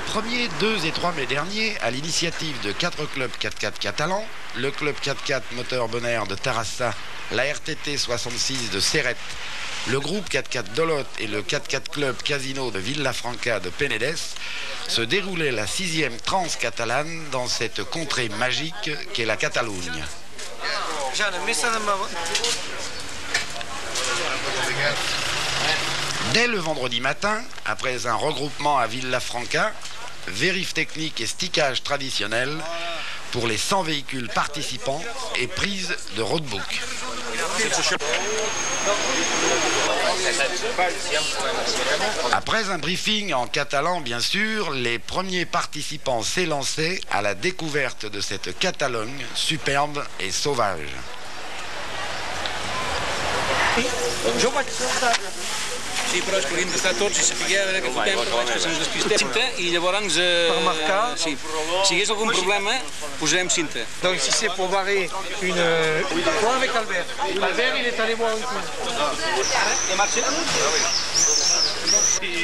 1er, 2 et 3 mai dernier, à l'initiative de 4 clubs 4x4 catalans, le club 4x4 Moteur Bonaire de Tarrasa, la RTT 66 de Serrette, le groupe 4x4 d'Olot et le 4x4 club Casino de Villafranca de Penedès, se déroulait la 6e transe catalane dans cette contrée magique qu'est la Catalogne. Dès le vendredi matin, après un regroupement à Villafranca, vérif technique et stickage traditionnel pour les 100 véhicules participants et prise de roadbook. Après un briefing en catalan, bien sûr, les premiers participants s'élançaient à la découverte de cette Catalogne superbe et sauvage. Sí, però és que hauríem d'estar tots i saber que toquem que se'ns despistem cinta i llavors per marcar si hi hagués algun problema posarem cinta. Donc si c'est pour barrer une toi avec Albert. Albert il est allé voir un coup.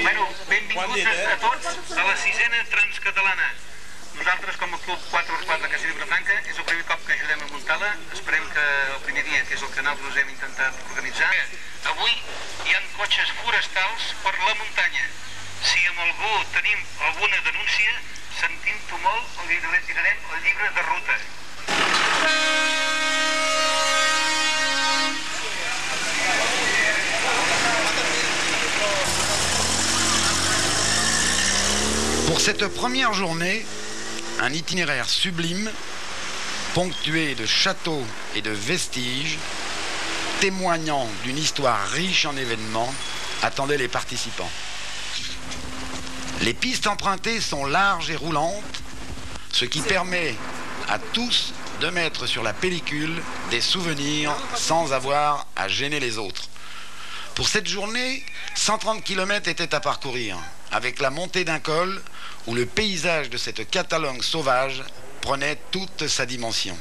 Bueno, benvinguts a tots a la 6a transcatalana. Nosaltres, com a Club 4x4 Casa Villafranca, és el primer cop que ajudem a muntar-la. Esperem que el primer dia, que és el que nosaltres hem intentat organitzar. Avui hi ha cotxes forestals per la muntanya. Si amb algú tenim alguna denúncia, sentint-ho molt, li retirarem el llibre de ruta. Pour cette première journée, un itinéraire sublime, ponctué de châteaux et de vestiges, témoignant d'une histoire riche en événements, attendait les participants. Les pistes empruntées sont larges et roulantes, ce qui permet à tous de mettre sur la pellicule des souvenirs sans avoir à gêner les autres. Pour cette journée, 130 km étaient à parcourir, avec la montée d'un col où le paysage de cette Catalogne sauvage prenait toute sa dimension.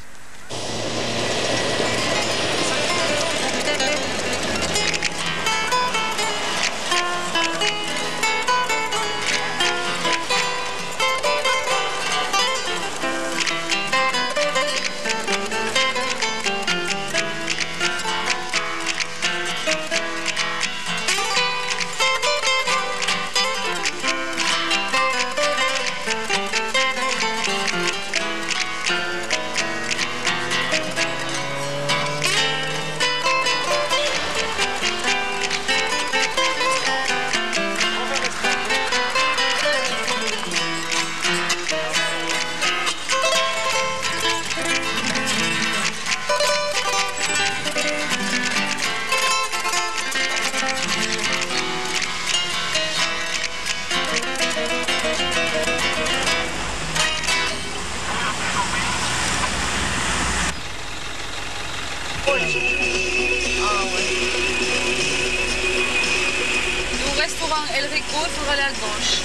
Au restaurant El Rico, il faudra aller à gauche.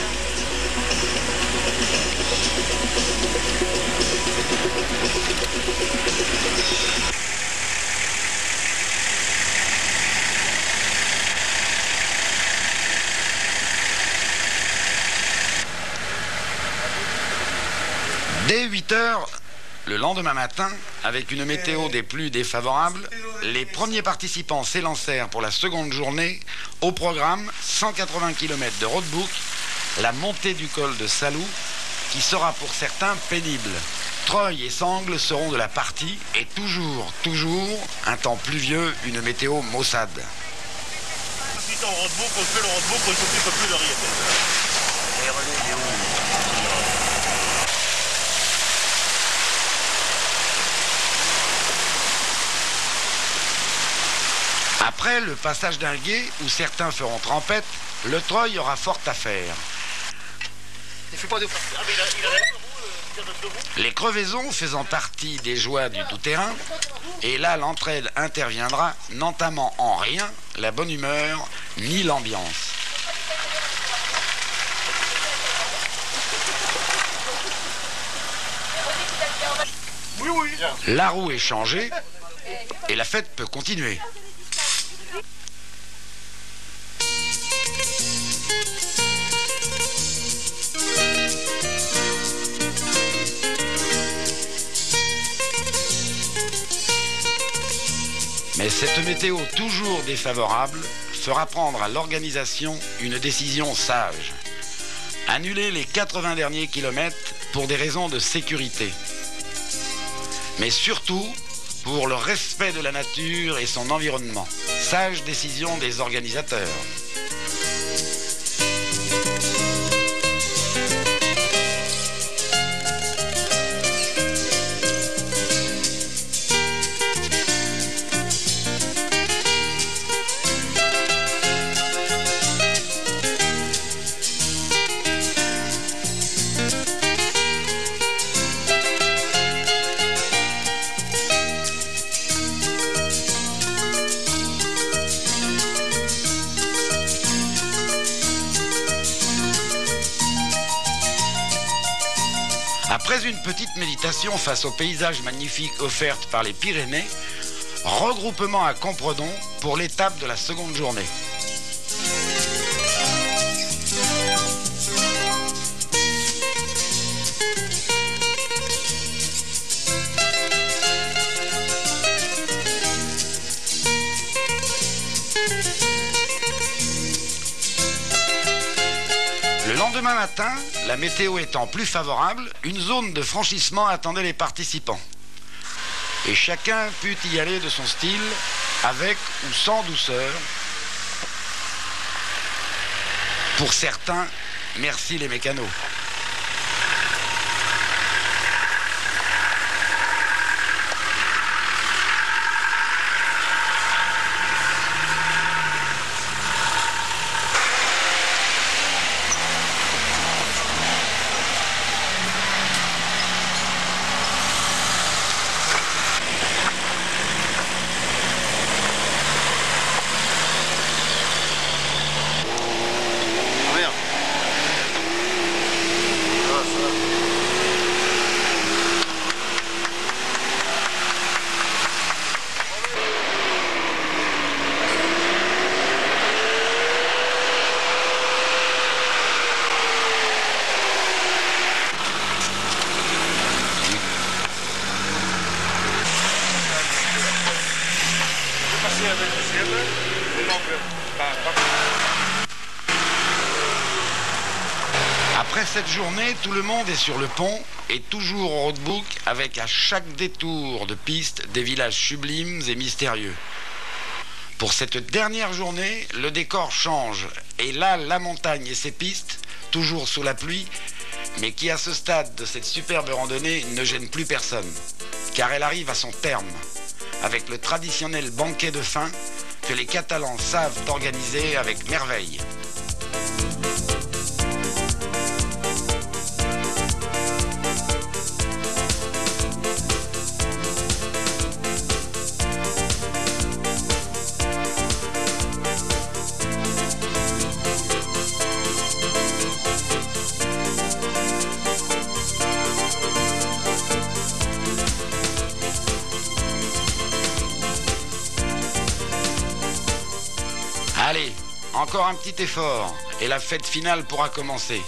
Dès 8 heures, le lendemain matin, avec une météo des plus défavorables, les premiers participants s'élancèrent pour la seconde journée. Au programme, 180 km de roadbook, la montée du col de Salou, qui sera pour certains pénible. Treuil et Sangles seront de la partie et toujours, un temps pluvieux, une météo maussade. Ensuite, en roadbook, on fait le roadbook, on ne s'occupe plus de rien. Après le passage d'un gué, où certains feront trempette, le Treuil aura fort à faire. Les crevaisons faisant partie des joies du tout-terrain, et là l'entraide interviendra, n'entamant en rien la bonne humeur ni l'ambiance. La roue est changée, et la fête peut continuer. Cette météo toujours défavorable fera prendre à l'organisation une décision sage. Annuler les 80 derniers kilomètres pour des raisons de sécurité. Mais surtout pour le respect de la nature et son environnement. Sage décision des organisateurs. Après une petite méditation face aux paysages magnifiques offerts par les Pyrénées, regroupement à Compredon pour l'étape de la seconde journée. Le lendemain matin, la météo étant plus favorable, une zone de franchissement attendait les participants. Et chacun put y aller de son style, avec ou sans douceur. Pour certains, merci les mécanos. Après cette journée, tout le monde est sur le pont et toujours au roadbook avec à chaque détour de piste des villages sublimes et mystérieux. Pour cette dernière journée, le décor change et là, la montagne et ses pistes, toujours sous la pluie, mais qui à ce stade de cette superbe randonnée ne gêne plus personne, car elle arrive à son terme, avec le traditionnel banquet de fin que les Catalans savent organiser avec merveille. Allez, encore un petit effort et la fête finale pourra commencer.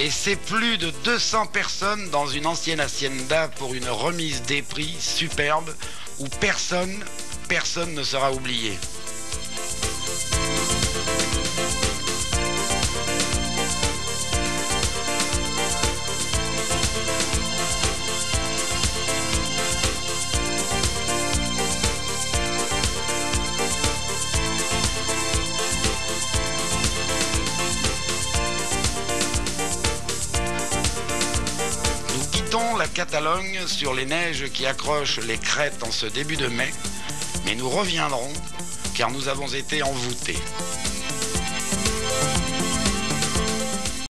Et c'est plus de 200 personnes dans une ancienne hacienda pour une remise des prix superbe où personne ne sera oublié. La Catalogne sur les neiges qui accrochent les crêtes en ce début de mai, mais nous reviendrons car nous avons été envoûtés.